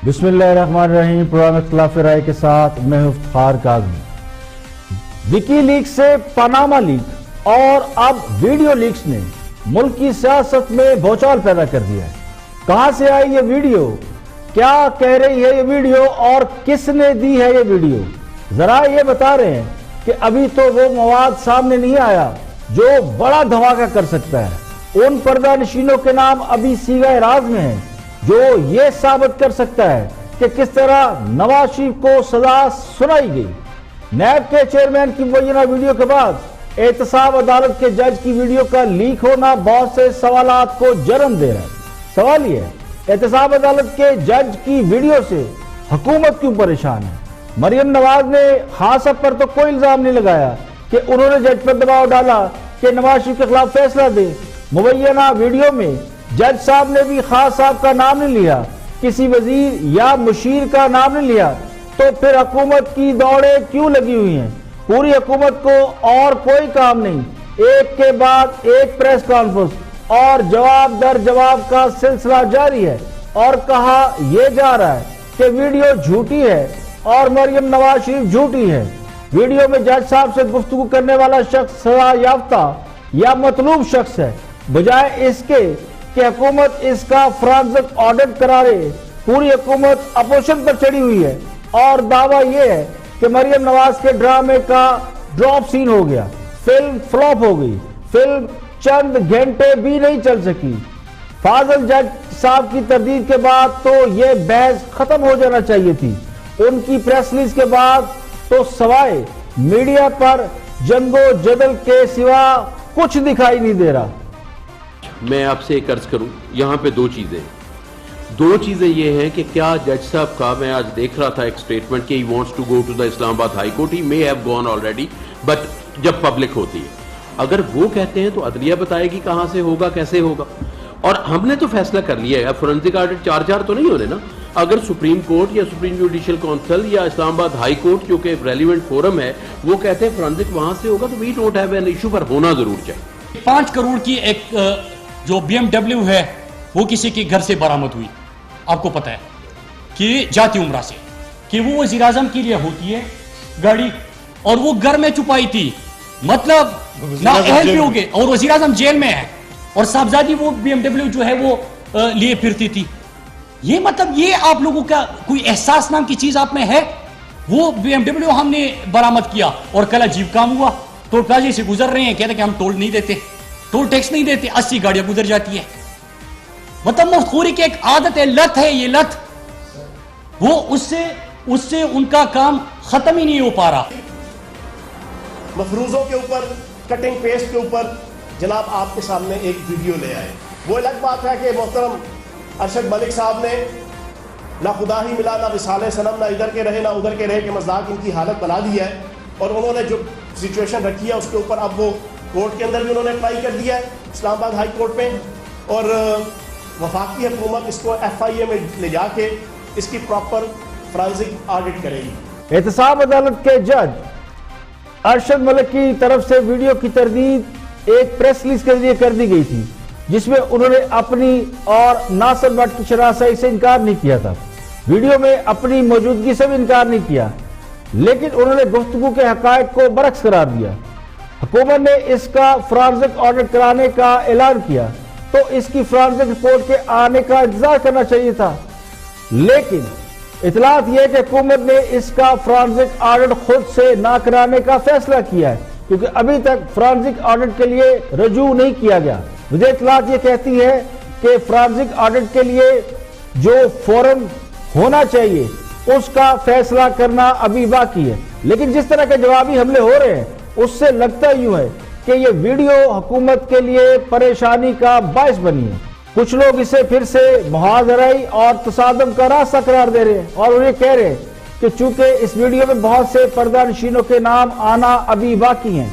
بسم اللہ الرحمن الرحیم۔ پروگرام اختلاف رائے کے ساتھ میں ہوں افتخار کاظمی۔ وکی لیکس سے پاناما لیک اور اب ویڈیو لیکس نے ملک کی سیاست میں بھوچال پیدا کر دیا ہے۔ کہاں سے آئی یہ ویڈیو، کیا کہہ رہی ہے یہ ویڈیو اور کس نے دی ہے یہ ویڈیو؟ ذرائع یہ بتا رہے ہیں کہ ابھی تو وہ مواد سامنے نہیں آیا جو بڑا دھماکہ کر سکتا ہے۔ ان پردہ نشینوں کے نام ابھی سیغہ راز میں ہیں جو یہ ثابت کر سکتا ہے کہ کس طرح نواز شریف کو سزا سنائی گئی۔ نیب کے چیئرمین کی مبینہ ویڈیو کے بعد احتساب عدالت کے جج کی ویڈیو کا لیک ہونا بہت سے سوالات کو جنم دے رہا ہے۔ سوال یہ ہے، احتساب عدالت کے جج کی ویڈیو سے حکومت کیوں پریشان ہے؟ مریم نواز نے خان صاحب پر تو کوئی الزام نہیں لگایا کہ انہوں نے جج پر دباؤ ڈالا کہ نواز شریف کے خلاف فیصلہ دے۔ مبینہ ویڈیو میں جج صاحب نے بھی خان صاحب کا نام نہیں لیا، کسی وزیر یا مشیر کا نام نہیں لیا، تو پھر حکومت کی دوڑیں کیوں لگی ہوئی ہیں؟ پوری حکومت کو اور کوئی کام نہیں، ایک کے بعد ایک پریس کانفرنس اور جواب در جواب کا سلسلہ جاری ہے، اور کہا یہ جا رہا ہے کہ ویڈیو جھوٹی ہے اور مریم نواز شریف جھوٹی ہے۔ ویڈیو میں جج صاحب سے گفتگو کرنے والا شخص سزا یافتہ یا مطلوب شخص ہے، بجائے اس کے کہ حکومت اس کا فرانزک آڈٹ کرائے۔ پوری حکومت اپوزیشن پر چڑھی ہوئی ہے اور دعویٰ یہ ہے کہ مریم نواز کے ڈرامے کا ڈراپ سین ہو گیا، فلم فلاپ ہو گئی، فلم چند گھنٹے بھی نہیں چل سکی۔ فاضل جج صاحب کی تردید کے بعد تو یہ بحث ختم ہو جانا چاہیے تھی۔ ان کی پریس ریلیز کے بعد تو سوائے میڈیا پر جنگ و جدل کے سوا کچھ دکھائی نہیں دے رہا۔ میں آپ سے ایک عرض کروں، یہاں پہ دو چیزیں یہ ہیں کہ کیا جج صاحب کا، میں آج دیکھ رہا تھا ایک سٹیٹمنٹ کہ he wants to go to the اسلام آباد high court, he may have gone already but جب پبلک ہوتی ہے، اگر وہ کہتے ہیں تو عدلیہ بتائے گی کہاں سے ہوگا، کیسے ہوگا۔ اور ہم نے تو فیصلہ کر لیا ہے، فورنزک آڈٹ چار تو نہیں ہونے نا۔ اگر سپریم کورٹ یا سپریم جوڈیشل کونسل یا اسلام آباد ہائی کورٹ جو کہ ریلیونٹ فورم ہے وہ کہتے ہیں فورنزک وہاں سے ہوگا، تو we don't have an issue، پر ہونا ضرور چاہیے۔ 5 کروڑ کی ایک جو BMW ہے وہ کسی کے گھر سے برآمد ہوئی، آپ کو پتا ہے کہ جاتی عمرہ سے، کہ وہ وزیر اعظم کے لیے ہوتی ہے گاڑی، اور وہ گھر میں چھپائی تھی، مطلب نہ اہل بھی ہو گئے، اور وزیر اعظم جیل میں ہے، اور صاحبزادی وہ BMW جو ہے وہ لیے پھرتی تھی۔ یہ مطلب یہ آپ لوگوں کا کوئی احساس نام کی چیز آپ میں ہے؟ وہ BMW ہم نے برآمد کیا اور کل عجیب کام ہوا، ٹول پلازے سے گزر رہے ہیں، کہتے ہیں کہ ہم ٹول نہیں دیتے، ٹول ٹیکس نہیں دیتے، 80 گاڑیاں گزر جاتی ہے۔ مطلب مخوری کی ایک عادت ہے، لت ہے یہ لت، وہ اس سے ان کا کام ختم ہی نہیں ہو پا رہا۔ مفروضوں کے اوپر، کٹنگ پیسٹ کے اوپر جناب آپ کے سامنے ایک ویڈیو لے آئے۔ وہ الگ بات ہے کہ محترم ارشد ملک صاحب نے نہ خدا ہی ملا، نہ وصال صنم، نہ ادھر کے رہے نہ ادھر کے رہے، کہ مذاق ان کی حالت بنا دی ہے، اور انہوں نے جو سچویشن رکھی ہے اس کے اوپر اب وہ کورٹ کے اندر بھی انہوں نے اپلائی کر دیا ہے، اسلام آباد ہائی کورٹ میں، اور وفاقی حکومت اس کو FIA میں لے جا کے اس کی پراپر فرانزک آڈٹ کرے گی۔ احتساب عدالت کے جج ارشد ملک کی طرف سے ویڈیو کی تردید ایک پریس ریلیز کے ذریعے کر دی گئی تھی، جس میں انہوں نے اپنی اور ناصر بٹ کی شناسائی سے انکار نہیں کیا تھا، ویڈیو میں اپنی موجودگی سے بھی انکار نہیں کیا، لیکن انہوں نے گفتگو کے حقائق کو برعکس قرار دیا۔ حکومت نے اس کا فرانزک آڈٹ کرانے کا اعلان کیا تو اس کی فرانزک رپورٹ کے آنے کا انتظار کرنا چاہیے تھا، لیکن اطلاعات یہ کہ حکومت نے اس کا فرانزک آڈٹ خود سے نہ کرانے کا فیصلہ کیا ہے، کیونکہ ابھی تک فرانزک آڈٹ کے لیے رجوع نہیں کیا گیا۔ مجھے اطلاعات یہ کہتی ہے کہ فرانزک آڈٹ کے لیے جو فورم ہونا چاہیے اس کا فیصلہ کرنا ابھی باقی ہے، لیکن جس طرح کے جوابی حملے ہو رہے ہیں اس سے لگتا یوں ہے کہ یہ ویڈیو حکومت کے لیے پریشانی کا باعث بنی ہے۔ کچھ لوگ اسے پھر سے محاذرائی اور تصادم کا راستہ قرار دے رہے ہیں، اور انہیں کہہ رہے ہیں کہ چونکہ اس ویڈیو میں بہت سے پردہ نشینوں کے نام آنا ابھی باقی ہیں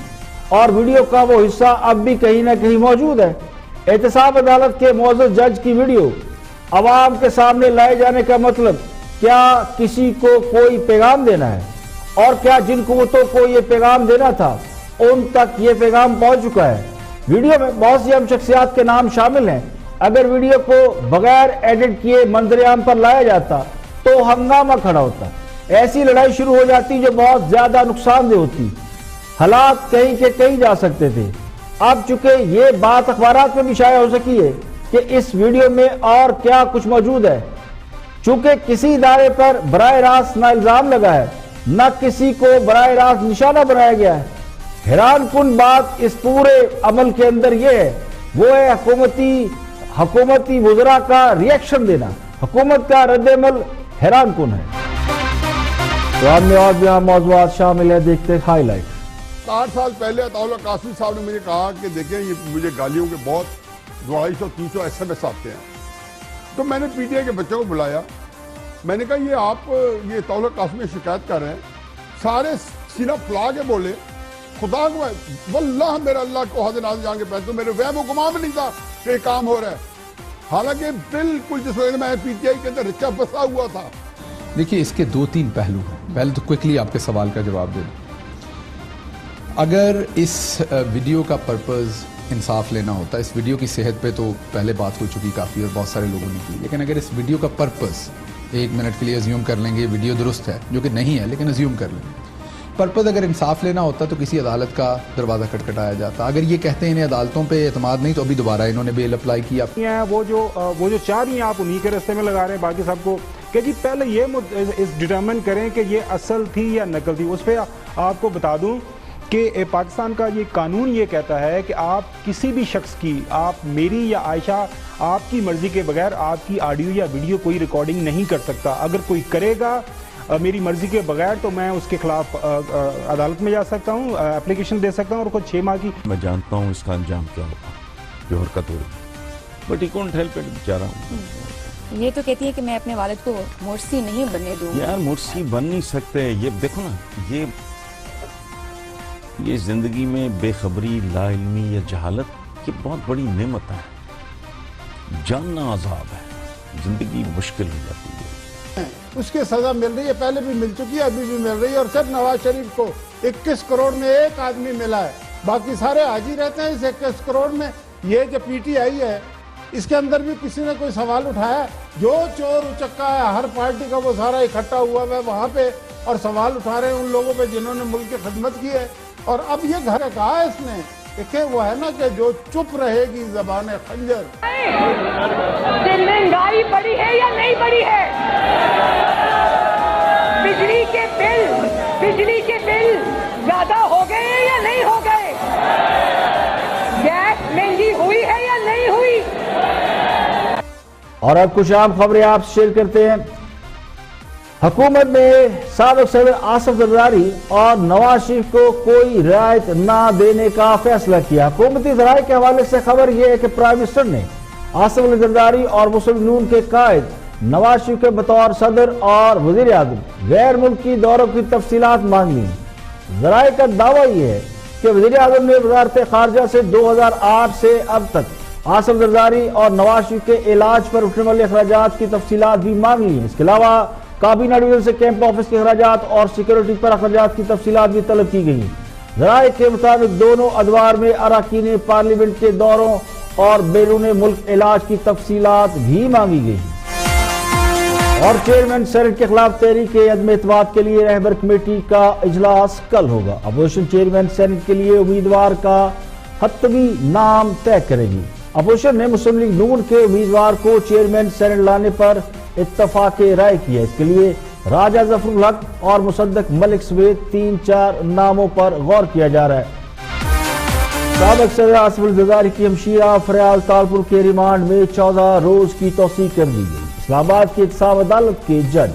اور ویڈیو کا وہ حصہ اب بھی کہیں نہ کہیں موجود ہے۔ احتساب عدالت کے معزز جج کی ویڈیو عوام کے سامنے لائے جانے کا مطلب کیا کسی کو کوئی پیغام دینا ہے، اور کیا جن قوتوں کو یہ پیغام دینا تھا ان تک یہ پیغام پہنچ چکا ہے؟ ویڈیو میں بہت سی اہم شخصیات کے نام شامل ہیں۔ اگر ویڈیو کو بغیر ایڈٹ کیے منظر عام پر لایا جاتا تو ہنگامہ کھڑا ہوتا، ایسی لڑائی شروع ہو جاتی جو بہت زیادہ نقصان دہ ہوتی، حالات کہیں کے کہیں جا سکتے تھے۔ اب چونکہ یہ بات اخبارات میں بھی شائع ہو سکی ہے کہ اس ویڈیو میں اور کیا کچھ موجود ہے، چونکہ کسی ادارے پر براہ راست نہ الزام لگا ہے نہ کسی کو براہ راست نشانہ بنایا گیا ہے۔ حیران کن بات اس پورے عمل کے اندر یہ ہے، وہ ہے حکومتی وزراء کا ریئیکشن دینا، حکومت کا رد عمل حیران کن ہے۔ پروگرام میں اور بھی اہم موضوعات شامل ہیں، دیکھتے ہائی لائٹ۔ 8 سال پہلے عطاء اللہ قاسمی صاحب نے مجھے کہا کہ دیکھیں یہ مجھے گالیوں کے بہت 250-300 SMS آتے ہیں، تو میں نے پی ٹی آئی کے بچوں کو بلایا، میں نے کہا یہ آپ یہ عطاء اللہ قاسمی شکایت کر رہے ہیں، سارے سینہ پھلا کے بولے خدا کو واللہ میرا اللہ کو حاضر ناظر جان کے پہنچ، میرے وہم و گمان میں نہیں تھا کہ یہ کام ہو رہا ہے، حالانکہ بالکل جس وقت میں پی ٹی آئی کے اندر رچا بسا ہوا تھا۔ دیکھیے اس کے 2-3 پہلو ہیں، پہلے تو کوئکلی آپ کے سوال کا جواب دے دوں۔ اگر اس ویڈیو کا پرپز انصاف لینا ہوتا، اس ویڈیو کی صحت پہ تو پہلے بات ہو چکی کافی اور بہت سارے لوگوں نے کی، لیکن اگر اس ویڈیو کا پرپز 1 منٹ کے لیے ازیوم کر لیں گے ویڈیو درست ہے، جو کہ نہیں ہے لیکن ازیوم کر لیں، پرپز اگر انصاف لینا ہوتا تو کسی عدالت کا دروازہ کھٹکھٹایا جاتا۔ اگر یہ کہتے ہیں انہیں عدالتوں پہ اعتماد نہیں تو ابھی دوبارہ انہوں نے بیل اپلائی کیا۔ وہ جو چاہ رہی ہیں آپ انہی کے رستے میں لگا رہے ہیں باقی سب کو، کہ جی پہلے یہ ڈٹرمن کریں کہ یہ اصل تھی یا نقل تھی۔ اس پہ آپ کو بتا دوں کہ پاکستان کا یہ قانون یہ کہتا ہے کہ آپ کسی بھی شخص کی، آپ میری یا عائشہ، آپ کی مرضی کے بغیر آپ کی آڈیو یا ویڈیو کوئی ریکارڈنگ نہیں کر سکتا۔ اگر کوئی کرے گا میری مرضی کے بغیر تو میں اس کے خلاف عدالت میں جا سکتا ہوں، اپلیکیشن دے سکتا ہوں، اور کچھ 6 ماہ کی۔ میں جانتا ہوں اس کا انجام کیا ہوگا جو حرکت ہوگی، but he can't help it, بیچارہ۔ یہ تو کہتی ہے کہ میں اپنے والد کو مرسی نہیں بننے دوں۔ یار مرسی بن نہیں سکتے، یہ دیکھو نا، یہ زندگی میں بے خبری، لا علمی یا جہالت یہ بہت بڑی نعمت ہے، جاننا عذاب ہے، زندگی مشکل ہو جاتی ہے۔ اس کی سزا مل رہی ہے، پہلے بھی مل چکی ہے، ابھی بھی مل رہی ہے، اور صرف نواز شریف کو 21 کروڑ میں 1 آدمی ملا ہے، باقی سارے حاجی رہتے ہیں اس 21 کروڑ میں۔ یہ جو پی ٹی آئی ہے اس کے اندر بھی کسی نے کوئی سوال اٹھایا؟ جو چور اچکا ہے ہر پارٹی کا وہ سارا اکٹھا ہوا ہے وہاں پہ، اور سوال اٹھا رہے ہیں ان لوگوں پہ جنہوں نے ملک کی خدمت کی ہے۔ اور اب یہ گھر کہا ہے اس نے، دیکھیں وہ ہے نا کہ جو چپ رہے گی زبان خنجر۔ مہنگائی بڑھی ہے یا نہیں بڑھی ہے؟ بجلی کے بل زیادہ ہو گئے ہیں یا نہیں ہو گئے؟ گیس مہنگی ہوئی ہے یا نہیں ہوئی؟ اور اب کچھ عام خبریں آپ سے شیئر کرتے ہیں۔ حکومت نے سابق صدر آصف زرداری اور نواز شریف کو کوئی رعایت نہ دینے کا فیصلہ کیا۔ حکومتی ذرائع کے حوالے سے خبر یہ ہے کہ پرائم منسٹر نے آصف علی زرداری اور مسلم نون کے قائد نواز شریف کے بطور صدر اور وزیر اعظم غیر ملکی دوروں کی تفصیلات مانگ لی۔ ذرائع کا دعویٰ یہ ہے کہ وزیر اعظم نے وزارت خارجہ سے 2008 سے اب تک آصف زرداری اور نواز شریف کے علاج پر اٹھنے والے اخراجات کی تفصیلات بھی مانگ لی ہیں۔ اس کے علاوہ کابینہ ڈویژن سے کیمپ آفس کے اخراجات اور سیکورٹی پر اخراجات کی تفصیلات بھی طلب کی گئی ہیں۔ ذرائع کے مطابق دونوں ادوار میں اراکین پارلیمنٹ کے دوروں اور بیرون ملک علاج کی تفصیلات بھی مانگی گئی ہیں۔ اور چیئرمین سینیٹ کے خلاف تحریک عدم اعتماد کے لیے رہبر کمیٹی کا اجلاس کل ہوگا۔ اپوزیشن چیئرمین سینیٹ کے لیے امیدوار کا حتمی نام طے کرے گی۔ اپوزیشن نے مسلم لیگ نون کے امیدوار کو چیئرمین سینیٹ لانے پر اتفاق رائے کیا۔ اس کے لیے راجہ ظفر الحق اور مصدق ملک سمیت 3-4 ناموں پر غور کیا جا رہا ہے۔ سابق صدر آصف علی زرداری کی ہمشیرہ فریال تالپور کے ریمانڈ میں 14 روز کی توسیع کر دی گئی۔ اسلام آباد کی احتساب عدالت کے جج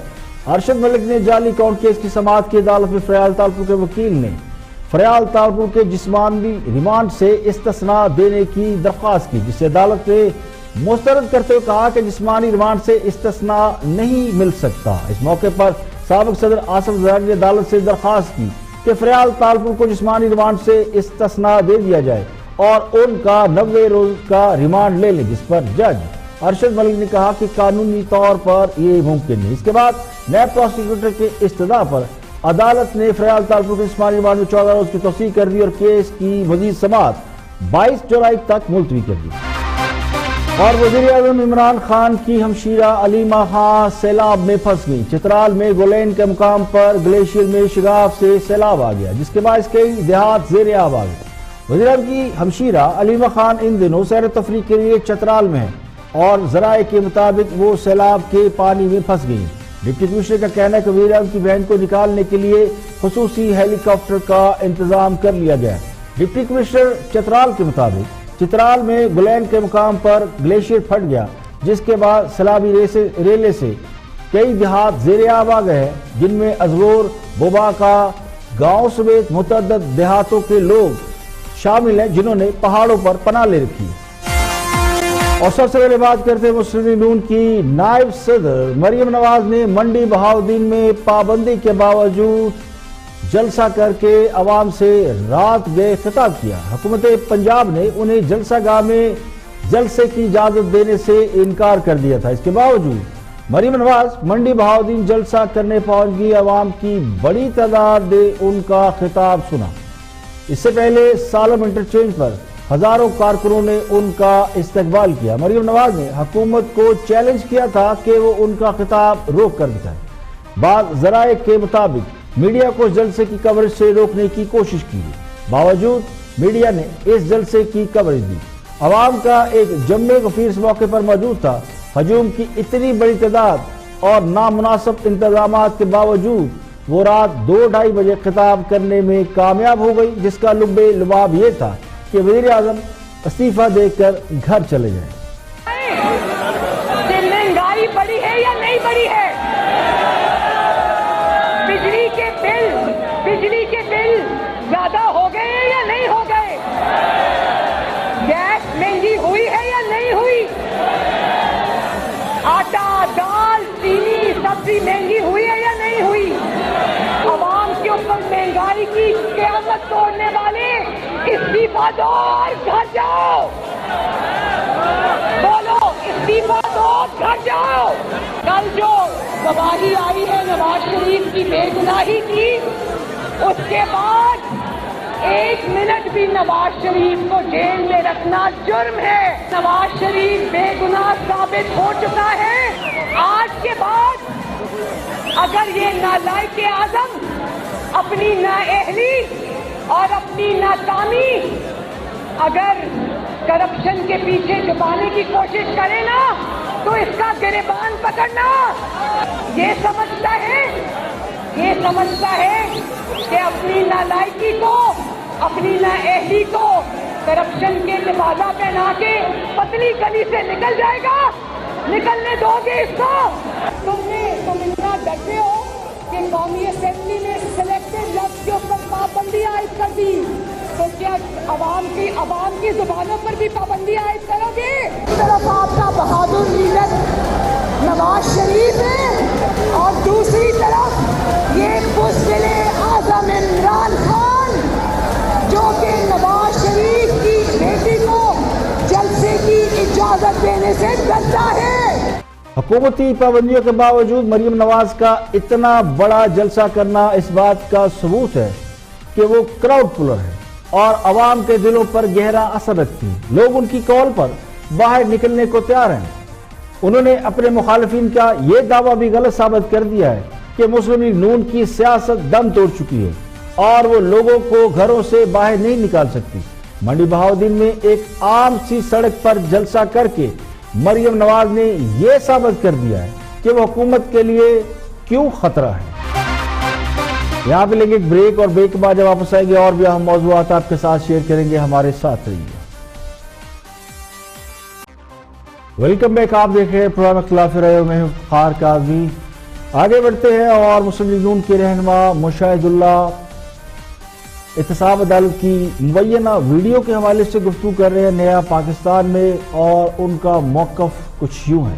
ارشد ملک نے جعلی اکاؤنٹ کیس کی سماعت کی عدالت میں فریال تالپور کے وکیل نے فریال تالپور کے جسمانی ریمانڈ سے استثناء دینے کی درخواست کی، جسے عدالت نے مسترد کرتے ہوئے کہا کہ جسمانی ریمانڈ سے استثناء نہیں مل سکتا۔ اس موقع پر سابق صدر آصف زرداری نے عدالت سے درخواست کی کہ فریال تالپور کو جسمانی ریمانڈ سے استثناء دے دیا جائے اور ان کا 90 روز کا ریمانڈ لے لیں، جس پر جج ارشد ملک نے کہا کہ قانونی طور پر یہ ممکن نہیں۔ اس کے بعد نیب پروسیکیوٹر کے استدعاء پر عدالت نے فریال تالپور کے جسمانی ریمانڈ میں 14 روز کی توسیع کر دی اور کیس کی مزید سماعت 22 جولائی تک ملتوی کر دی۔ اور وزیر اعظم عمران خان کی ہمشیرہ علیمہ خان سیلاب میں پھنس گئی۔ چترال میں گولین کے مقام پر گلیشیئر میں شگاف سے سیلاب آ گیا، جس کے باعث کئی دیہات زیر آب آ گئے۔ وزیر اعظم کی ہمشیرہ علیمہ خان ان دنوں سیر و تفریح کے لیے چترال میں ہیں اور ذرائع کے مطابق وہ سیلاب کے پانی میں پھنس گئی۔ ڈپٹی کمشنر کا کہنا ہے کہ وزیر اعظم کی بہن کو نکالنے کے لیے خصوصی ہیلی کاپٹر کا انتظام کر لیا گیا۔ ڈپٹی کمشنر چترال کے مطابق چترال میں گولین کے مقام پر گلیشیئر پھٹ گیا، جس کے بعد سیلابی ریلے سے کئی دیہات زیر آب آ گئے ہیں، جن میں ازغور، بوبا کا گاؤں سمیت متعدد دیہاتوں کے لوگ شامل ہیں جنہوں نے پہاڑوں پر پناہ لے رکھی۔ اور سب سے پہلے بات کرتے ہیں مسلم لیگ نون کی نائب صدر مریم نواز نے منڈی بہاؤالدین میں پابندی کے باوجود جلسہ کر کے عوام سے رات گئے خطاب کیا۔ حکومت پنجاب نے انہیں جلسہ گاہ میں جلسے کی اجازت دینے سے انکار کر دیا تھا، اس کے باوجود مریم نواز منڈی بہاؤالدین جلسہ کرنے پہنچ گئی۔ عوام کی بڑی تعداد نے ان کا خطاب سنا۔ اس سے پہلے سالم انٹرچینج پر ہزاروں کارکنوں نے ان کا استقبال کیا۔ مریم نواز نے حکومت کو چیلنج کیا تھا کہ وہ ان کا خطاب روک کر دکھائے۔ بعض ذرائع کے مطابق میڈیا کو جلسے کی کوریج سے روکنے کی کوشش کی، باوجود میڈیا نے اس جلسے کی کوریج دی۔ عوام کا ایک جم غفیر اس موقع پر موجود تھا۔ ہجوم کی اتنی بڑی تعداد اور نامناسب انتظامات کے باوجود وہ رات 2-2:30 بجے خطاب کرنے میں کامیاب ہو گئی، جس کا لب لباب یہ تھا کہ وزیر اعظم استعفیٰ دے کر گھر چلے جائیں۔ مہنگائی بڑی ہے یا نہیں بڑی ہے؟ بجلی کے بل زیادہ ہو گئے ہیں یا نہیں ہو گئے؟ گیس مہنگی ہوئی ہے یا نہیں ہوئی؟ آٹا، دال، چینی، سبزی مہنگی ہوئی ہے یا نہیں ہوئی؟ عوام کے اوپر مہنگائی کی قیامت توڑنے والے استعفیٰ دو اور گھر جاؤ۔ بولو استعفیٰ دو اور گھر جاؤ۔ کل جو گواہی آئی ہے نواز شریف کی بے گناہی کی، اس کے بعد 1 منٹ بھی نواز شریف کو جیل میں رکھنا جرم ہے۔ نواز شریف بے گناہ ثابت ہو چکا ہے۔ آج کے بعد اگر یہ نالائق اعظم اپنی نااہلی اور اپنی ناکامی اگر کرپشن کے پیچھے چھپانے کی کوشش کرے نا، تو اس کا گریبان پکڑنا۔ یہ سمجھتا ہے کہ اپنی نالائکی کو، اپنی نااہلی کو کرپشن کے لبادہ پہنا کے پتلی گلی سے نکل جائے گا۔ نکلنے دو گے اس کو؟ تم اتنا ڈرتے ہو کہ قومی اسمبلی میں سلیکٹڈ لفظ کے اوپر پابندی عائد کر دی، تو کیا عوام کی زبانوں پر بھی پابندی عائد کرو گے؟ ایک طرف آپ کا بہادر لیڈر نواز شریف ہے اور دوسری طرف یہ بزدل اعظم عمران خان، جو کہ نواز شریف کی بیٹی کو جلسے کی اجازت دینے سے ڈرتا ہے۔ حکومتی پابندیوں کے باوجود مریم نواز کا اتنا بڑا جلسہ کرنا اس بات کا ثبوت ہے کہ وہ کراؤڈ پلر ہے اور عوام کے دلوں پر گہرا اثر رکھتی ہیں۔ لوگ ان کی کال پر باہر نکلنے کو تیار ہیں۔ انہوں نے اپنے مخالفین کا یہ دعویٰ بھی غلط ثابت کر دیا ہے کہ مسلم لیگ نون کی سیاست دم توڑ چکی ہے اور وہ لوگوں کو گھروں سے باہر نہیں نکال سکتی۔ منڈی بہاؤالدین میں ایک عام سی سڑک پر جلسہ کر کے مریم نواز نے یہ ثابت کر دیا ہے کہ وہ حکومت کے لیے کیوں خطرہ ہے۔ یہاں پہ لیں گے ایک بریک، اور بریک کے بعد جب واپس آئیں گے اور بھی اہم موضوعات آپ کے ساتھ شیئر کریں گے۔ ہمارے ساتھ رہیے۔ ویلکم بیک، آپ دیکھ رہے ہیں پروگرام اختلاف رائے، میں ہوں افتخار کاظمی۔ آگے بڑھتے ہیں اور مسلم لیگ نون کے رہنما مشاہد اللہ احتساب عدالت کی مبینہ ویڈیو کے حوالے سے گفتگو کر رہے ہیں نیا پاکستان میں، اور ان کا موقف کچھ یوں ہے۔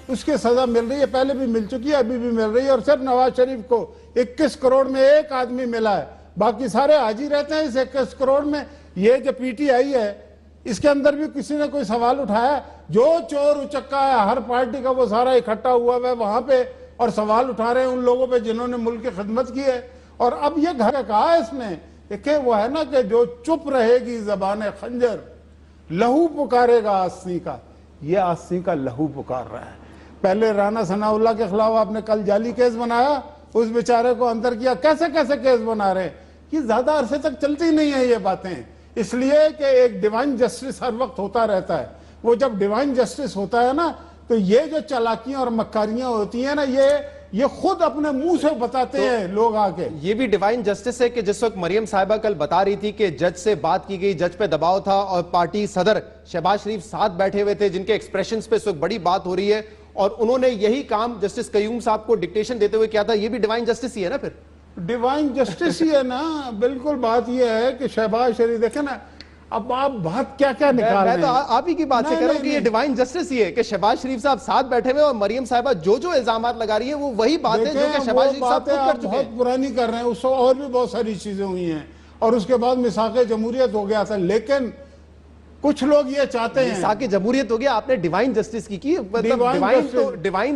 اس کی سزا مل رہی ہے، پہلے بھی مل چکی ہے، ابھی بھی مل رہی ہے، اور صرف نواز شریف کو 21 کروڑ میں ایک آدمی ملا ہے، باقی سارے حاجی رہتے ہیں اس 21 کروڑ میں۔ یہ جو پی ٹی آئی ہے، اس کے اندر بھی کسی نے کوئی سوال اٹھایا؟ جو چور اچکا ہے ہر پارٹی کا وہ سارا اکٹھا ہوا ہے وہاں پہ، اور سوال اٹھا رہے ہیں ان لوگوں پہ جنہوں نے ملک کی خدمت کی ہے۔ اور اب یہ گھر کہا ہے اس میں دیکھیں وہ ہے نا کہ جو چپ رہے گی زبان خنجر لہو پکارے گا آستین کا، یہ آستین کا لہو پکار رہا ہے۔ پہلے رانا ثناء اللہ کے خلاف آپ نے کل جعلی کیس بنایا، اس بیچارے کو اندر کیا، کیسے کیسے کیس بنا رہے ہیں، یہ زیادہ عرصے تک چلتی نہیں ہیں یہ باتیں، اس لیے کہ ایک ڈیوائن جسٹس ہر وقت ہوتا رہتا ہے۔ وہ جب ڈیوائن جسٹس ہوتا ہے نا تو یہ جو چالاکیاں اور مکاریاں ہوتی ہیں نا یہ خود اپنے منہ سے بتاتے ہیں لوگ آ کے۔ یہ بھی ڈیوائن جسٹس ہے کہ جس وقت مریم صاحبہ کل بتا رہی تھی کہ جج سے بات کی گئی، جج پہ دباؤ تھا اور پارٹی صدر شہباز شریف ساتھ بیٹھے ہوئے تھے جن کے ایکسپریشنز پہ اس وقت بڑی بات ہو رہی ہے، اور انہوں نے یہی کام جسٹس قیوم صاحب کو ڈکٹیشن دیتے ہوئے کیا تھا، یہ بھی ڈیوائن جسٹس ہی ہے نا پھر؟ ڈیوائن جسٹس ہی ہے نا، بالکل۔ بات یہ ہے کہ شہباز شریف دیکھیں نا، اب آپ بات کیا کیا نکال رہے ہیں؟ میں تو آپ ہی کی بات سے کہہ رہا ہوں کہ یہ ڈیوائن جسٹس ہی ہے کہ شہباز شریف صاحب ساتھ بیٹھے ہوئے اور مریم صاحبہ جو الزامات لگا رہی ہیں وہ وہی بات ہے جو کہ شہباز شریف صاحب خود کر چکے ہیں۔ بہت پرانی کر رہے ہیں، اس سے اور بھی بہت ساری چیزیں ہوئی ہیں، اور اس کے بعد میثاق جمہوریت ہو گیا تھا، لیکن کچھ لوگ یہ چاہتے ہیں میثاق جمہوریت ہو گیا، آپ نے ڈیوائن جسٹس کی ڈیوائن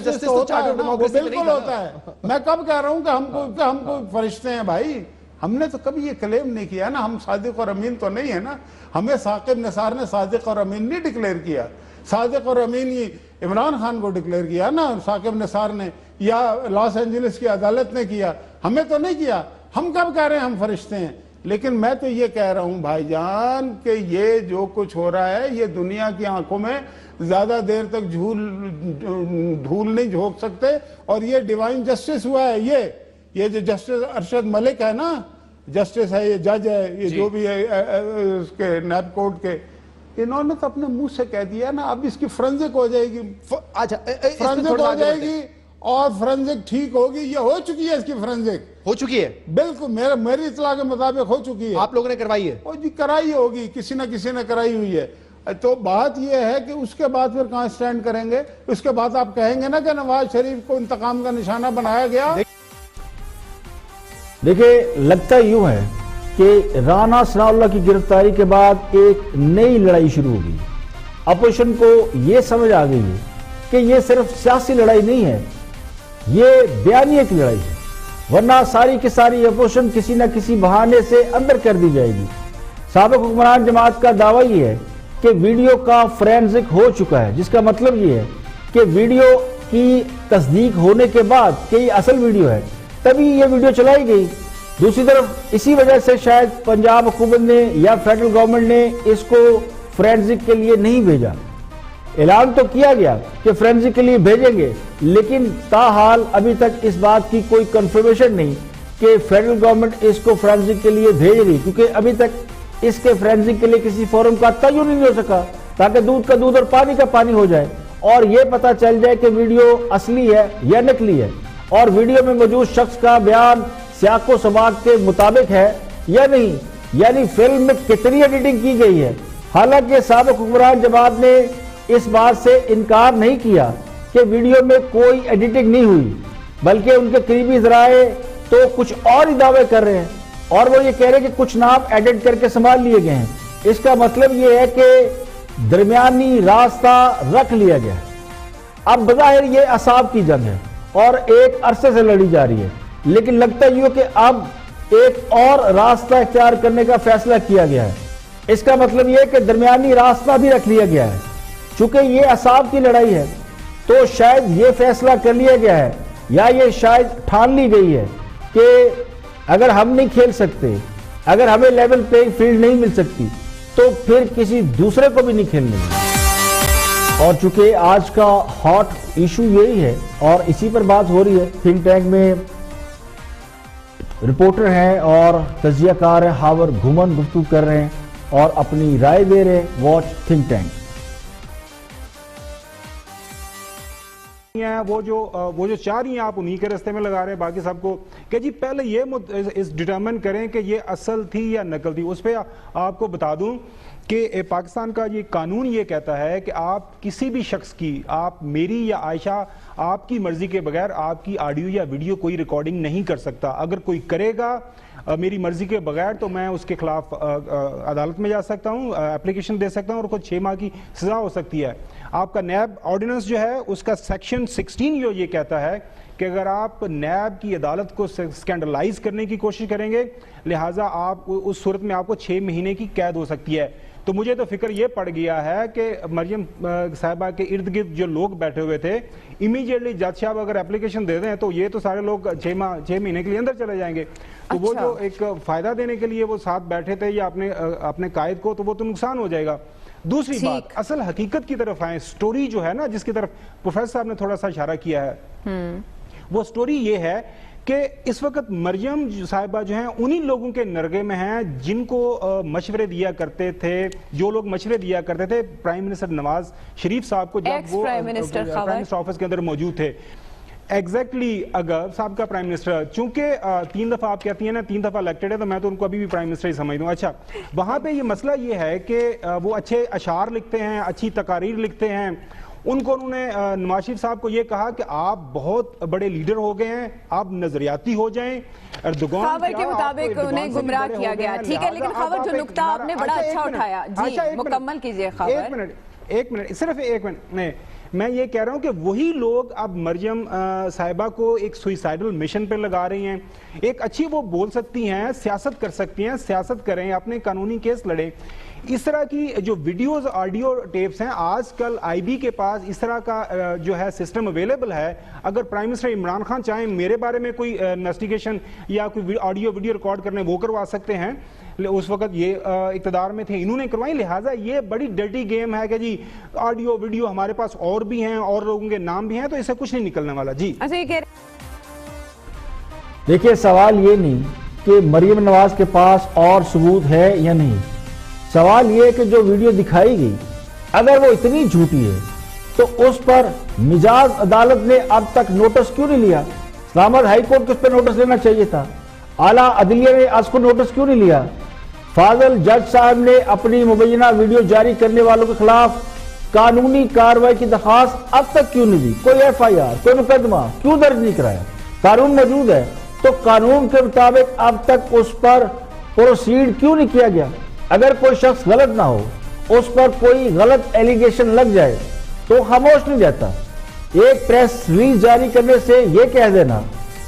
جسٹس ہوتا ہے نا، وہ بالکل ہوتا ہے۔ میں کب کہہ رہا ہوں کہ ہم کو فرشتے ہیں بھائی، ہم نے تو کبھی یہ کلیم نہیں کیا نا، ہم صادق اور امین تو نہیں ہے نا، ہمیں ثاقب نثار نے صادق اور امین نہیں ڈکلیئر کیا، صادق اور امین یہ عمران خان کو ڈکلیئر کیا نا ثاقب نثار نے، یا لاس اینجلس کی عدالت نے کیا، ہمیں تو نہیں کیا۔ ہم کب کہہ رہے ہیں ہم فرشتے ہیں؟ لیکن میں تو یہ کہہ رہا ہوں بھائی جان کہ یہ جو کچھ ہو رہا ہے یہ دنیا کی آنکھوں میں زیادہ دیر تک دھول نہیں جھونک سکتے، اور یہ ڈیوائن جسٹس ہوا ہے۔ یہ جو جسٹس ارشد ملک ہے نا، جسٹس ہے، یہ جج ہے، یہ جو بھی ہے اس کے نیب کورٹ کے، انہوں نے تو اپنے منہ سے کہہ دیا نا اب اس کی فرنزک ہو جائے گی، فرنزک ہو جائے گی اور فرنزک ٹھیک ہوگی۔ یہ ہو چکی ہے، اس کی فرنزک ہو چکی ہے، بالکل میری اطلاع کے مطابق ہو چکی ہے۔ آپ لوگوں نے کروائی ہے؟ جی کرائی ہوگی، کسی نہ کسی نے کرائی ہوئی ہے۔ تو بات یہ ہے کہ اس کے بعد پھر کہاں سٹینڈ کریں گے؟ اس کے بعد آپ کہیں گے نا کہ نواز شریف کو انتقام کا نشانہ بنایا گیا۔ دیکھیں لگتا یوں ہے کہ رانا ثناء اللہ کی گرفتاری کے بعد ایک نئی لڑائی شروع ہوگی۔ اپوزیشن کو یہ سمجھ آ گئی ہے کہ یہ صرف سیاسی لڑائی نہیں ہے، یہ بیانیے کی لڑائی ہے، ورنہ ساری کی ساری اپوزیشن کسی نہ کسی بہانے سے اندر کر دی جائے گی۔ سابق حکمران جماعت کا دعویٰ یہ ہے کہ ویڈیو کا فرینزک ہو چکا ہے، جس کا مطلب یہ ہے کہ ویڈیو کی تصدیق ہونے کے بعد کہ یہ اصل ویڈیو ہے تبھی یہ ویڈیو چلائی گئی۔ دوسری طرف اسی وجہ سے شاید پنجاب حکومت نے یا فیڈرل گورنمنٹ نے اس کو فرینزک کے لیے نہیں بھیجا۔ اعلان تو کیا گیا کہ فرینزک کے لیے بھیجیں گے، لیکن تاحال ابھی تک اس بات کی کوئی کنفرمیشن نہیں کہ فیڈرل گورنمنٹ اس کو فرینزک کے لیے بھیج رہی، کیونکہ ابھی تک اس کے فرینزک کے لیے کسی فورم کا تعین نہیں ہو سکا تاکہ دودھ کا دودھ اور پانی کا پانی ہو جائے اور یہ پتہ چل جائے کہ ویڈیو اصلی ہے یا نقلی ہے، اور ویڈیو میں موجود شخص کا بیان سیاق و سباق کے مطابق ہے یا نہیں، یعنی فلم میں کتنی ایڈیٹنگ کی گئی ہے۔ حالانکہ سابق حکمران جماعت نے اس بات سے انکار نہیں کیا کہ ویڈیو میں کوئی ایڈیٹنگ نہیں ہوئی، بلکہ ان کے قریبی ذرائع تو کچھ اور ہی دعوے کر رہے ہیں، اور وہ یہ کہہ رہے ہیں کہ کچھ نام ایڈٹ کر کے سنبھال لیے گئے ہیں۔ اس کا مطلب یہ ہے کہ درمیانی راستہ رکھ لیا گیا ہے۔ اب بظاہر یہ اعصاب کی جنگ ہے اور ایک عرصے سے لڑی جا رہی ہے، لیکن لگتا یہ کہ اب ایک اور راستہ اختیار کرنے کا فیصلہ کیا گیا ہے۔ اس کا مطلب یہ ہے کہ درمیانی راستہ بھی رکھ لیا گیا ہے۔ چونکہ یہ اعصاب کی لڑائی ہے تو شاید یہ فیصلہ کر لیا گیا ہے یا یہ شاید ٹھان لی گئی ہے کہ اگر ہم نہیں کھیل سکتے، اگر ہمیں لیول پلے فیلڈ نہیں مل سکتی تو پھر کسی دوسرے کو بھی نہیں کھیلنے دیں۔ اور چونکہ آج کا ہاٹ ایشو یہی ہے اور اسی پر بات ہو رہی ہے، تھنک ٹینک میں رپورٹر ہیں اور تجزیہ کار ہیں، ہاور گھومن گفتگو کر رہے ہیں اور اپنی رائے دے رہے ہیں۔ Watch think tank. وہ جو چاہ رہی ہیں آپ انہی کے رستے میں لگا رہے ہیں باقی سب کو کہ جی پہلے یہ ڈٹرمن کریں کہ یہ اصل تھی یا نقل تھی۔ اس پہ آپ کو بتا دوں کہ پاکستان کا یہ قانون یہ کہتا ہے کہ آپ کسی بھی شخص کی، آپ میری یا عائشہ، آپ کی مرضی کے بغیر آپ کی آڈیو یا ویڈیو کوئی ریکارڈنگ نہیں کر سکتا۔ اگر کوئی کرے گا میری مرضی کے بغیر تو میں اس کے خلاف عدالت میں جا سکتا ہوں، اپلیکیشن دے سکتا ہوں اور کچھ 6 ماہ کی سزا ہو سکتی ہے۔ آپ کا نیب آرڈیننس جو ہے اس کا سیکشن 16 یہ کہتا ہے کہ کہ اگر آپ نیب کی عدالت کو سکینڈلائز کرنے کی کوشش کریں گے لہٰذا آپ اس صورت میں آپ کو 6 مہینے کی قید ہو سکتی ہے. تو مجھے تو فکر یہ پڑ گیا ہے کہ مریم صاحبہ کے ارد گرد جو لوگ بیٹھے ہوئے تھے امیجیٹلی جج صاحب اگر اپلیکیشن دے دیں تو یہ تو سارے لوگ 6 مہینے کے لیے اندر چلے جائیں گے. تو وہ جو ایک فائدہ دینے کے لیے وہ ساتھ بیٹھے تھے یا اپنے قائد کو, تو وہ تو نقصان ہو جائے گا. دوسری بات اصل حقیقت کی طرف آئیں. سٹوری جو ہے نا جس کی طرف پروفیسر صاحب نے تھوڑا سا اشارہ کیا ہے, وہ سٹوری یہ ہے کہ اس وقت مریم صاحبہ جو ہیں انہی لوگوں کے نرغے میں ہیں جن کو مشورے دیا کرتے تھے, جو لوگ مشورے دیا کرتے تھے پرائم منسٹر نواز شریف صاحب کو جب وہ پرائم منسٹر آفس کے اندر موجود تھے. ایگزیکٹلی اگر صاحب کا پرائم منسٹر, چونکہ 3 دفعہ آپ کہتی ہیں نا 3 دفعہ الیکٹڈ ہے, تو میں تو ان کو ابھی بھی پرائم منسٹر ہی سمجھ دوں. اچھا, وہاں پہ یہ مسئلہ یہ ہے کہ وہ اچھے اشعار لکھتے ہیں, اچھی تقاریر لکھتے ہیں. ان کو انہوں نے نواز شریف صاحب کو یہ کہا کہ آپ بہت بڑے لیڈر ہو گئے ہیں, آپ نظریاتی ہو جائیں. خاور کے مطابق انہیں گمراہ کیا گیا. ٹھیک ہے, لیکن خاور جو نقطہ آپ نے بڑا اچھا اٹھایا, جی مکمل کیجئے خاور. ایک منٹ صرف ایک منٹ. میں یہ کہہ رہا ہوں کہ وہی لوگ اب مریم صاحبہ کو ایک سوئسائڈل مشن پہ لگا رہی ہیں. ایک اچھی وہ بول سکتی ہیں, سیاست کر سکتی ہیں, سیاست کریں, اپنے قانونی کیس لڑیں. اس طرح کی جو ویڈیوز آڈیو ٹیپس ہیں آج کل آئی بی کے پاس اس طرح کا جو ہے سسٹم اویلیبل ہے. اگر پرائم منسٹر عمران خان چاہیں میرے بارے میں کوئی انویسٹیگیشن یا کوئی آڈیو ویڈیو ریکارڈ کرنے وہ کروا سکتے ہیں. اس وقت یہ اقتدار میں تھے, انہوں نے کروائی. لہٰذا یہ بڑی ڈرٹی گیم ہے کہ جی آڈیو ویڈیو ہمارے پاس اور بھی ہیں, اور لوگوں کے نام بھی ہیں, تو اس سے کچھ نہیں نکلنے والا. جی دیکھیے, سوال یہ نہیں کہ مریم نواز کے پاس اور ثبوت ہے یا نہیں. سوال یہ کہ جو ویڈیو دکھائی گئی اگر وہ اتنی جھوٹی ہے تو اس پر مجاز عدالت نے اب تک نوٹس کیوں نہیں لیا؟ اسلام آباد ہائی کورٹ کو اس پہ نوٹس لینا چاہیے تھا. اعلیٰ عدلیہ نے اس کو نوٹس کیوں نہیں لیا؟ فاضل جج صاحب نے اپنی مبینہ ویڈیو جاری کرنے والوں کے خلاف قانونی کارروائی کی درخواست اب تک کیوں نہیں دی؟ کوئی ایف آئی آر, کوئی مقدمہ کیوں درج نہیں کرایا؟ قانون موجود ہے تو قانون کے مطابق اب تک اس پر پروسیڈ کیوں نہیں کیا گیا؟ اگر کوئی شخص غلط نہ ہو, اس پر کوئی غلط ایلیگیشن لگ جائے تو خاموش نہیں رہتا. ایک پریس ریلیز جاری کرنے سے یہ کہہ دینا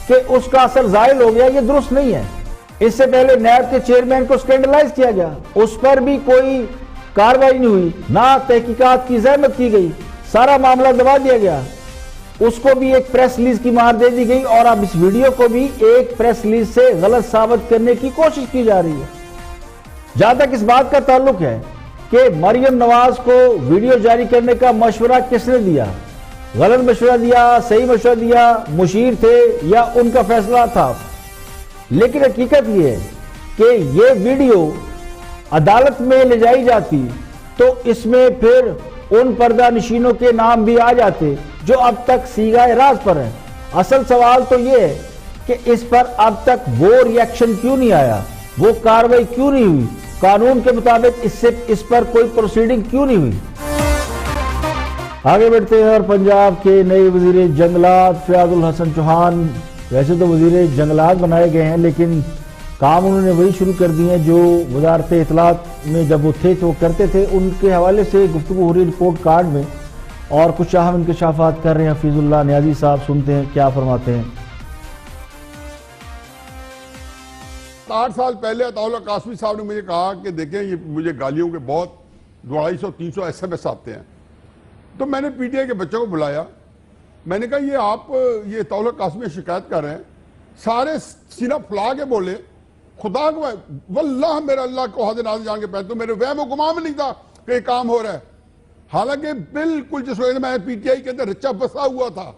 کہ اس کا اثر زائل ہو گیا, یہ درست نہیں ہے. اس سے پہلے نیب کے چیئرمین کو سکینڈلائز کیا گیا, اس پر بھی کوئی کارروائی نہیں ہوئی, نہ تحقیقات کی زحمت کی گئی, سارا معاملہ دبا دیا گیا. اس کو بھی ایک پریس ریلیز کی مہار دے دی گئی, اور اب اس ویڈیو کو بھی ایک پریس ریلیز سے غلط ثابت کرنے کی کوشش کی جا رہی ہے. جہاں تک اس بات کا تعلق ہے کہ مریم نواز کو ویڈیو جاری کرنے کا مشورہ کس نے دیا, غلط مشورہ دیا, صحیح مشورہ دیا, مشیر تھے یا ان کا فیصلہ تھا, لیکن حقیقت یہ ہے کہ یہ ویڈیو عدالت میں لے جائی جاتی تو اس میں پھر ان پردہ نشینوں کے نام بھی آ جاتے جو اب تک سیغہ راز پر ہیں. اصل سوال تو یہ ہے کہ اس پر اب تک وہ ریاکشن کیوں نہیں آیا, وہ کارروائی کیوں نہیں ہوئی, قانون کے مطابق اس پر کوئی پروسیڈنگ کیوں نہیں ہوئی. آگے بڑھتے ہیں اور پنجاب کے نئے وزیر جنگلات فیاض الحسن چوہان, ویسے تو وزیر جنگلات بنائے گئے ہیں لیکن کام انہوں نے وہی شروع کر دی ہیں جو وزارت اطلاعات میں جب وہ تھے تو وہ کرتے تھے. ان کے حوالے سے گفتگو ہو رہی رپورٹ کارڈ میں, اور کچھ اہم انکشافات کر رہے ہیں حفیظ اللہ نیازی صاحب. سنتے ہیں کیا فرماتے ہیں. 8 سال پہلے عطا اللہ قاسمی صاحب نے مجھے کہا کہ دیکھیں یہ مجھے گالیوں کے بہت 250-300 ایس ایم ایس آتے ہیں, تو میں نے پی ٹی آئی کے بچوں کو بلایا. میں نے کہا یہ آپ یہ عطا اللہ قاسمی شکایت کر رہے ہیں, سارے سینہ پھلا کے بولے, خدا کو واللہ میرا اللہ کو حاضر ناظر جان کے پہنتے, تو میرے وہم و گمان میں نہیں تھا کہ یہ کام ہو رہا ہے. حالانکہ بالکل جس وقت میں پی ٹی آئی کے اندر رچا بسا ہوا تھا,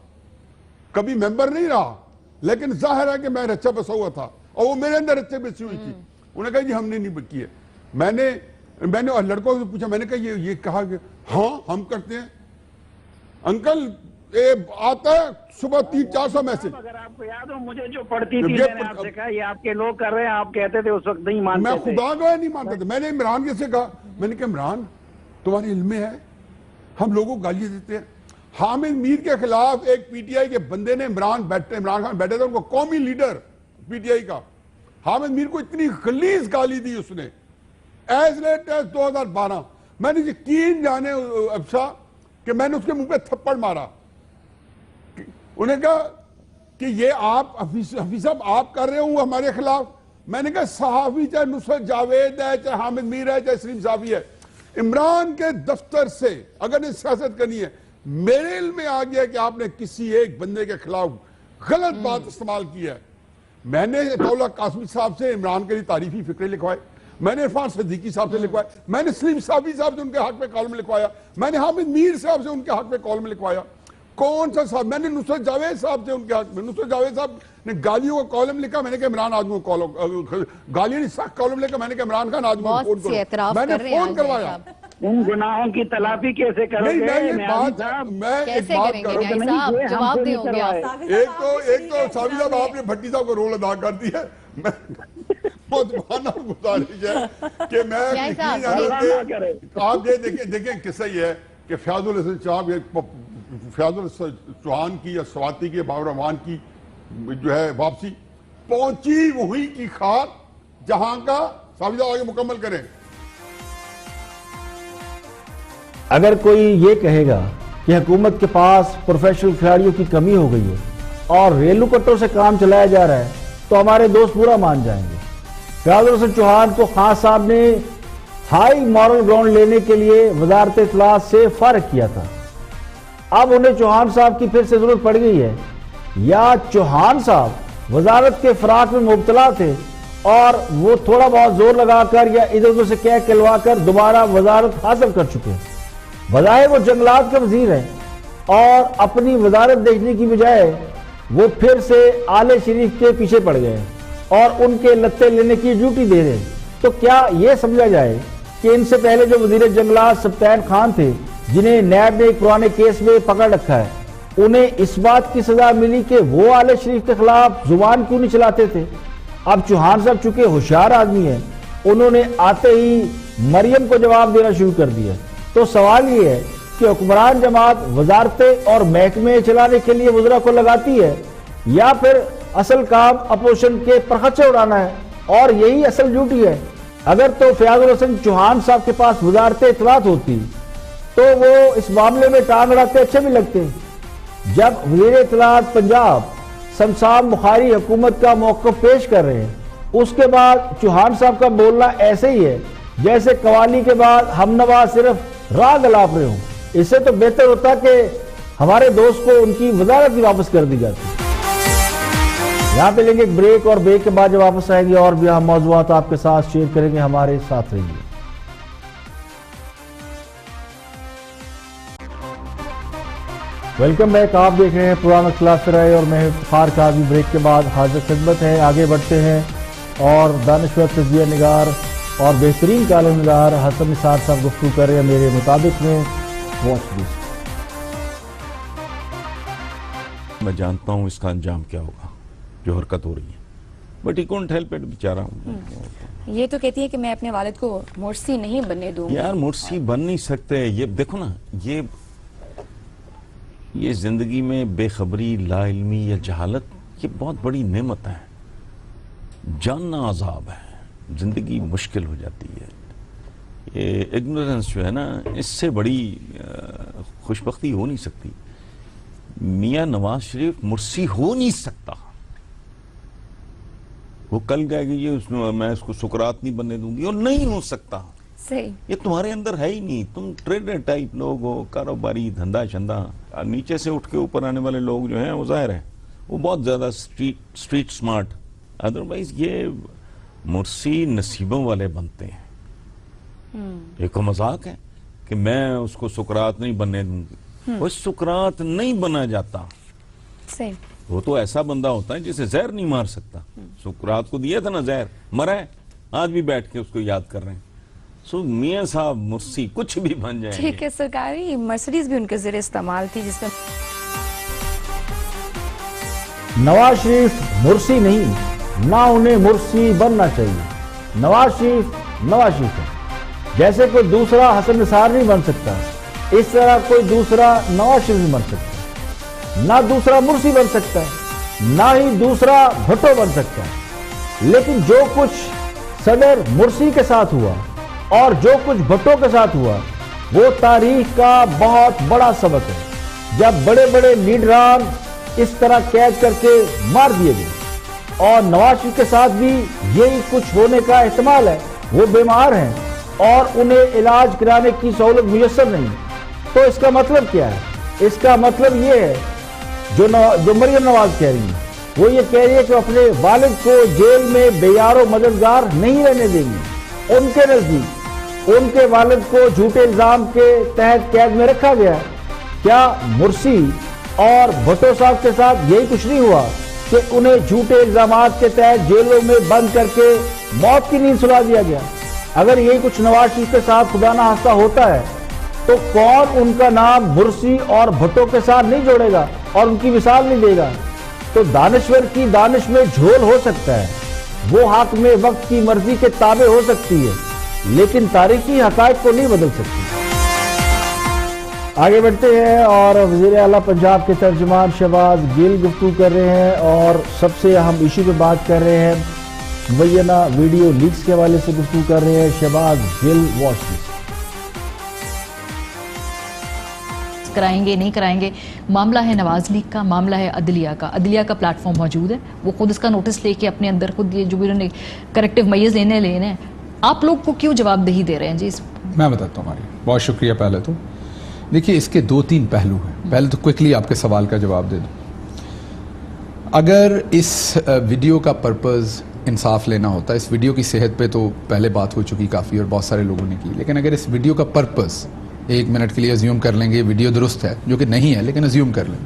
کبھی ممبر نہیں رہا لیکن ظاہر ہے کہ میں رچا بسا ہوا تھا, اور وہ میرے اندر رچے بسی ہوئی تھی. انہوں نے کہا جی ہم نے نہیں کی ہے. میں نے لڑکوں سے پوچھا, میں نے کہا یہ کہا کہ ہاں ہم کرتے ہیں. انکل آتا ہے صبح 300-400 میسج. اگر آپ کو یاد ہو مجھے جو پڑھتی تھی, میں نے آپ سے کہا یہ آپ کے لوگ کر رہے ہیں, آپ کہتے تھے اس وقت نہیں مانتے تھے. میں خدا گواہ نہیں مانتا تھا. میں نے عمران سے کہا, میں نے کہا عمران تمہارے علم میں ہے ہم لوگوں کو گالیاں دیتے ہیں. حامد میر کے خلاف ایک پی ٹی آئی کے بندے نے عمران خان بیٹھے تھے, ان کو قومی لیڈر پی ٹی آئی کا, حامد میر کو اتنی غلیظ گالی دی اس نے ایز لیٹ ایز 2012. میں نے یقین جانے افسا کہ میں نے اس کے منہ پہ تھپڑ مارا. انہیں کہا کہ یہ آپ حفیظ صاحب آپ کر رہے ہوں ہمارے خلاف. میں نے کہا صحافی چاہے نصرت جاوید ہے, چاہے حامد میر ہے, چاہے سلیم صافی ہے, عمران کے دفتر سے اگر نے سیاست کرنی ہے, میرے علم میں آ گیا کہ آپ نے کسی ایک بندے کے خلاف غلط بات استعمال کی ہے. میں نے عطاءاللہ قاسمی صاحب سے عمران کے لیے تعریفی فقرے لکھوائے, میں نے عرفان صدیقی صاحب سے لکھوائے, میں نے سلیم صافی صاحب سے ان کے حق میں کالم لکھوایا, میں نے حامد میر صاحب سے ان کے حق میں کالم لکھوایا. کون سا صاحب؟ میں نے نصرت جاوید صاحب سے ان کے حق میں, نصرت جاوید صاحب نے گالیوں کا کالم لکھا, میں نے کہا عمران آدموں کو گالیوں نے سخت کالم لکھا, میں نے کہا عمران خان آدموں کو فون کرو, میں نے فون کروایا. ان گناہوں کی تلافی کیسے کرو گے؟ میں ایک بات کروں ایک تو صاحب صاحب آپ نے بھٹی صاحب کو رول ادا کر دیا ہے, بہت مانا گزارش ہے کہ میں آپ دیکھیں قصہ یہ ہے کہ فیاض الحسن صاحب فیاض الحسن چوہان کی یا سواتی کی بابر رحمان کی جو ہے واپسی پہنچی وہی کی خاک جہاں کا صاحب آگے مکمل کریں. اگر کوئی یہ کہے گا کہ حکومت کے پاس پروفیشنل کھلاڑیوں کی کمی ہو گئی ہے اور ریلو کٹوں سے کام چلایا جا رہا ہے تو ہمارے دوست پورا مان جائیں گے. فیاض الحسن چوہان کو خان صاحب نے ہائی مورل گراؤنڈ لینے کے لیے وزارت اطلاعات سے فارغ کیا تھا. اب انہیں چوہان صاحب کی پھر سے ضرورت پڑ گئی ہے, یا چوہان صاحب وزارت کے فراق میں مبتلا تھے اور وہ تھوڑا بہت زور لگا کر یا ادھر ادھر سے کہہ کہلوا کر دوبارہ وزارت حاصل کر چکے ہیں. بظاہر وہ جنگلات کے وزیر ہیں اور اپنی وزارت دیکھنے کی بجائے وہ پھر سے آل شریف کے پیچھے پڑ گئے اور ان کے لتے لینے کی ڈیوٹی دے رہے ہیں. تو کیا یہ سمجھا جائے کہ ان سے پہلے جو وزیر جنگلات سبطین خان تھے, جنہیں نیب نے ایک پرانے کیس میں پکڑ رکھا ہے, انہیں اس بات کی سزا ملی کہ وہ آل شریف کے خلاف زبان کیوں نہیں چلاتے تھے؟ اب چوہان صاحب چونکہ ہوشیار آدمی ہیں, انہوں نے آتے ہی مریم کو جواب دینا شروع کر دیا. تو سوال یہ ہے کہ حکمران جماعت وزارتیں اور محکمے چلانے کے لیے وزراء کو لگاتی ہے یا پھر اصل کام اپوزیشن کے پرخچے اڑانا ہے, اور یہی اصل ڈیوٹی ہے. اگر تو فیاض الحسن چوہان صاحب کے پاس وزارت اطلاعات ہوتی تو وہ اس معاملے میں ٹانگ اڑاتے اچھے بھی لگتے. جب وزیر اطلاعات پنجاب سمسام بخاری حکومت کا موقف پیش کر رہے ہیں, اس کے بعد چوہان صاحب کا بولنا ایسے ہی ہے جیسے قوالی کے بعد ہم نوا صرف راگ الاپ رہے ہوں. اس سے تو بہتر ہوتا کہ ہمارے دوست کو ان کی وزارت بھی واپس کر دی جاتی. یہاں پہ لیں گے ایک بریک, اور بریک کے بعد جب واپس آئیں گے اور بھی ہم موضوعات آپ کے ساتھ شیئر کریں گے. ہمارے ساتھ رہیے. Welcome back. آپ دیکھ رہے ہیں پرانا اختلاف رائے اور میں افتخار کاظمی. بریک کے بعد حاضر خدمت ہے. آگے بڑھتے ہیں اور دانشور تجزیہ نگار اور بہترین کالم نگار حسن نثار صاحب گفتگو کر رہے ہیں میرے مطابق میں. Watch this. میں جانتا ہوں اس کا انجام کیا ہوگا جو حرکت ہو رہی ہے, but he can't help it. بیچارہ ہوں. یہ تو کہتی ہے کہ میں اپنے والد کو مرسی نہیں بننے دوں. یار مرسی بن نہیں سکتے. یہ دیکھو نا, یہ زندگی میں بے خبری, لا علمی یا جہالت یہ بہت بڑی نعمت ہے. جاننا عذاب ہے, زندگی مشکل ہو جاتی ہے. یہ اگنورنس جو ہے نا, اس سے بڑی خوشبختی ہو نہیں سکتی. میاں نواز شریف مرسی ہو نہیں سکتا. وہ کل کہے گی میں اس کو سکرات نہیں بننے دوں گی, اور نہیں ہو سکتا. صحیح. یہ تمہارے اندر ہے ہی نہیں. تم ٹریڈر ٹائپ لوگ ہو, کاروباری, دھندا شندہ. نیچے سے اٹھ کے اوپر آنے والے لوگ جو ہیں وہ ظاہر ہے وہ بہت زیادہ اسٹریٹ سمارٹ. ادروائز یہ مرسی نصیبوں والے بنتے ہیں. ایک مذاق ہے کہ میں اس کو سکرات نہیں بننے دوں گی. وہ سکرات نہیں بنا جاتا. صحیح. وہ تو ایسا بندہ ہوتا ہے جسے زہر نہیں مار سکتا. سکرات کو دیا تھا نا زہر, مرا ہے, آج بھی بیٹھ کے اس کو یاد کر رہے ہیں. سو میاں صاحب مرسی کچھ بھی بن جائیں. ٹھیک ہے, سرکاری مرسیڈیز بھی ان کے زیر استعمال تھی جس میں نواز شریف مرسی نہیں, نہ انہیں مرسی بننا چاہیے. نواز شریف ہے. جیسے کوئی دوسرا حسن نثار نہیں بن سکتا, اس طرح کوئی دوسرا نواز شریف نہیں بن سکتا. نہ دوسرا مرسی بن سکتا ہے, نہ ہی دوسرا بھٹو بن سکتا ہے. لیکن جو کچھ صدر مرسی کے ساتھ ہوا اور جو کچھ بھٹو کے ساتھ ہوا وہ تاریخ کا بہت بڑا سبق ہے. جب بڑے بڑے لیڈران اس طرح قید کر کے مار دیے گئے اور نواز شریف کے ساتھ بھی یہی کچھ ہونے کا احتمال ہے. وہ بیمار ہیں اور انہیں علاج کرانے کی سہولت میسر نہیں. تو اس کا مطلب کیا ہے؟ اس کا مطلب یہ ہے جو مریم نواز کہہ رہی ہیں، وہ یہ کہہ رہی ہے کہ اپنے والد کو جیل میں بے یار و مددگار نہیں رہنے دیں گی. ان کے نزدیک ان کے والد کو جھوٹے الزام کے تحت قید میں رکھا گیا. کیا مرسی اور بھٹو صاحب کے ساتھ یہی کچھ نہیں ہوا کہ انہیں جھوٹے الزامات کے تحت جیلوں میں بند کر کے موت کی نیند سلا دیا گیا؟ اگر یہی کچھ نواز شریف کے ساتھ خدا نہ خواستہ ہوتا ہے تو کون ان کا نام مرسی اور بھٹو کے ساتھ نہیں جوڑے گا اور ان کی مثال نہیں دے گا؟ تو دانشور کی دانش میں جھول ہو سکتا ہے، وہ حاکم وقت کی مرضی کے تابع ہو سکتی ہے، لیکن تاریخی حقائق کو نہیں بدل سکتی. آگے بڑھتے ہیں اور وزیر اعلیٰ پنجاب کے ترجمان شہباز گل گفتگو کر رہے ہیں اور سب سے اہم ایشو پہ بات کر رہے ہیں. مبینہ ویڈیو لیکس کے حوالے سے گفتگو کر رہے ہیں شہباز گل. Watch this. کرائیں گے نہیں کرائیں گے، معاملہ ہے نواز لیگ کا، معاملہ ہے عدلیہ کا. عدلیہ کا پلیٹ فارم موجود ہے، وہ خود اس کا نوٹس لے کے اپنے اندر خود یہ جو بھی انہوں نے کریکٹیو میئرز لینے ہیں. آپ لوگ کو کیوں جواب دہی دے رہے ہیں؟ جی میں بتاتا ہوں. ہماری بہت شکریہ. پہلے تو دیکھیے اس کے 2-3 پہلو ہیں. پہلے تو کوئکلی آپ کے سوال کا جواب دے دوں. اگر اس ویڈیو کا پرپز انصاف لینا ہوتا، اس ویڈیو کی صحت پہ تو پہلے بات ہو چکی کافی اور بہت سارے لوگوں نے کی، لیکن اگر اس ویڈیو کا پرپز 1 منٹ کے لیے ازیوم کر لیں گے ویڈیو درست ہے، جو کہ نہیں ہے لیکن ازیوم کر لیں،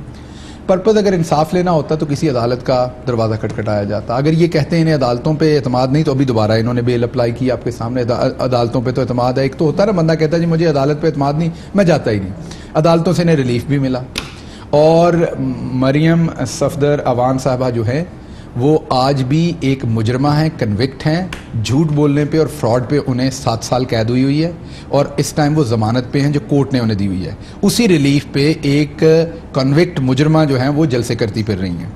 پرپز اگر انصاف لینا ہوتا تو کسی عدالت کا دروازہ کھٹکھٹایا جاتا. اگر یہ کہتے ہیں انہیں عدالتوں پہ اعتماد نہیں تو ابھی دوبارہ انہوں نے بیل اپلائی کی آپ کے سامنے. عدالتوں پہ تو اعتماد ہے. ایک تو ہوتا ہے نا بندہ کہتا ہے جی مجھے عدالت پہ اعتماد نہیں، میں جاتا ہی نہیں. عدالتوں سے انہیں ریلیف بھی ملا. اور مریم صفدر عوان صاحبہ جو ہے وہ آج بھی ایک مجرمہ ہیں، کنوکٹ ہیں. جھوٹ بولنے پہ اور فراڈ پہ انہیں 7 سال قید ہوئی ہے اور اس ٹائم وہ ضمانت پہ ہیں جو کورٹ نے انہیں دی ہوئی ہے. اسی ریلیف پہ ایک کنوکٹ مجرمہ جو ہیں وہ جلسے کرتی پھر رہی ہیں.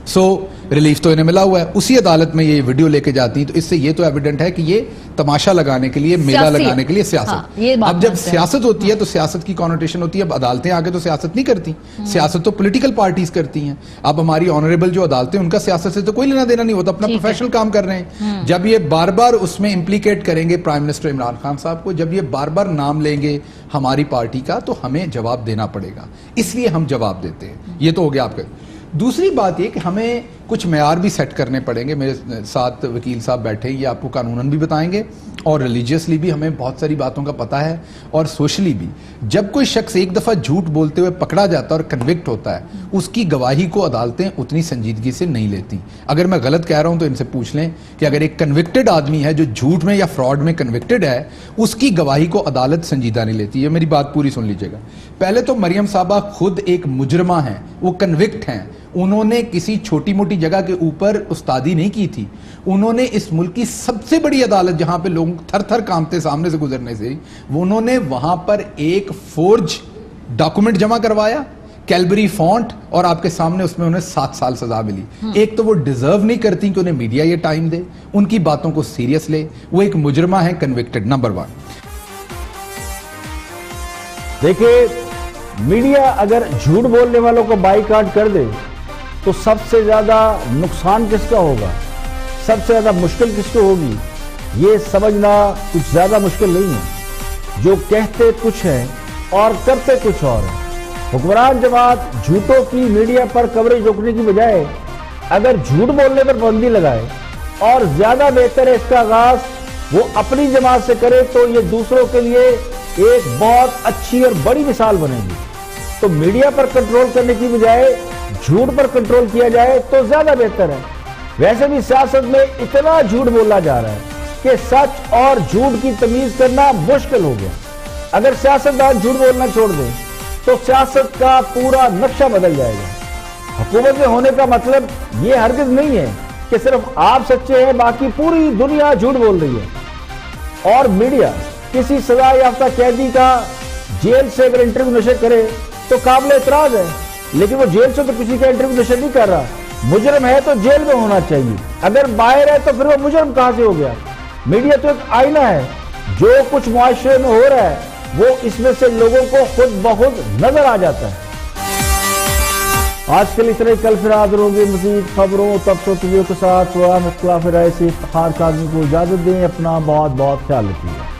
سو ریلیف تو انہیں ملا ہوا ہے. اسی عدالت میں یہ ویڈیو لے کے جاتی ہیں تو اس سے یہ تو ایویڈنٹ ہے کہ یہ تماشا لگانے کے لیے، میلہ لگانے کے لیے سیاست. اب جب سیاست ہوتی ہے تو سیاست کی کانوٹیشن ہوتی ہے. اب عدالتیں آگے تو سیاست نہیں کرتی، سیاست تو پولیٹیکل پارٹیز کرتی ہیں. اب ہماری آنریبل جو عدالتیں ان کا سیاست سے تو کوئی لینا دینا نہیں ہوتا، اپنا پروفیشنل کام کر رہے ہیں. جب یہ بار بار اس میں امپلیکیٹ کریں گے پرائم منسٹر عمران خان صاحب کو، جب یہ بار بار نام لیں گے ہماری پارٹی کا، تو ہمیں جواب دینا پڑے گا. اس لیے ہم جواب دیتے ہیں. یہ تو ہو گیا آپ کا. دوسری بات یہ کہ ہمیں کچھ معیار بھی سیٹ کرنے پڑیں گے. میرے ساتھ وکیل صاحب بیٹھے ہیں، یہ آپ کو قانوناً بھی بتائیں گے اور ریلیجیسلی بھی ہمیں بہت ساری باتوں کا پتہ ہے اور سوشلی بھی. جب کوئی شخص ایک دفعہ جھوٹ بولتے ہوئے پکڑا جاتا ہے اور کنوکٹ ہوتا ہے، اس کی گواہی کو عدالتیں اتنی سنجیدگی سے نہیں لیتی. اگر میں غلط کہہ رہا ہوں تو ان سے پوچھ لیں کہ اگر ایک کنوکٹڈ آدمی ہے جو جھوٹ میں یا فراڈ میں کنوکٹڈ ہے، اس کی گواہی کو عدالت سنجیدہ نہیں لیتی. یہ میری بات پوری سن لیجیے گا. پہلے تو مریم صاحبہ خود ایک مجرمہ ہیں، وہ کنوکٹ ہیں. انہوں نے کسی چھوٹی موٹی جگہ کے اوپر استادی نہیں کی تھی. انہوں نے اس ملک کی سب سے بڑی عدالت جہاں پہ لوگ تھر تھر کانپتے سامنے سے گزرنے سے، انہوں نے وہاں پر ایک فورج ڈاکومنٹ جمع کروایا، کیلبری فونٹ، اور آپ کے سامنے اس میں انہیں 7 سال سزا ملی. ایک تو وہ ڈیزرو نہیں کرتی کہ انہیں میڈیا یہ ٹائم دے، ان کی باتوں کو سیریس لے. وہ ایک مجرمہ ہے، کنوکٹڈ. نمبر 1. دیکھیں میڈیا اگر جھوٹ بولنے والوں کو بائیکاٹ کر دے تو سب سے زیادہ نقصان کس کا ہوگا، سب سے زیادہ مشکل کس کو ہوگی، یہ سمجھنا کچھ زیادہ مشکل نہیں ہے. جو کہتے کچھ ہیں اور کرتے کچھ اور ہیں. حکمران جماعت جھوٹوں کی میڈیا پر کوریج روکنے کی بجائے اگر جھوٹ بولنے پر پابندی لگائے، اور زیادہ بہتر ہے اس کا آغاز وہ اپنی جماعت سے کرے، تو یہ دوسروں کے لیے ایک بہت اچھی اور بڑی مثال بنے گی. تو میڈیا پر کنٹرول کرنے کی بجائے جھوٹ پر کنٹرول کیا جائے تو زیادہ بہتر ہے. ویسے بھی سیاست میں اتنا جھوٹ بولا جا رہا ہے کہ سچ اور جھوٹ کی تمیز کرنا مشکل ہو گیا. اگر سیاستدان جھوٹ بولنا چھوڑ دیں تو سیاست کا پورا نقشہ بدل جائے گا. حکومت میں ہونے کا مطلب یہ ہرگز نہیں ہے کہ صرف آپ سچے ہیں باقی پوری دنیا جھوٹ بول رہی ہے. اور میڈیا کسی سزا یافتہ قیدی کا جیل سے اگر انٹرویو نشر کرے تو قابل اعتراض ہے، لیکن وہ جیل سے تو کسی کا انٹرویو نشر نہیں کر رہا. مجرم ہے تو جیل میں ہونا چاہیے، اگر باہر ہے تو پھر وہ مجرم کہاں سے ہو گیا؟ میڈیا تو ایک آئینہ ہے. جو کچھ معاشرے میں ہو رہا ہے وہ اس میں سے لوگوں کو خود بخود نظر آ جاتا ہے. آج کے لیے اتنے ہی، کل پھر حاضر ہوں گے مزید خبروں تبصروں کے ساتھ۔ پروگرام اختلاف رائے سے افتخار کاظمی کو اجازت دیں، اپنا بہت بہت خیال رکھیے گا۔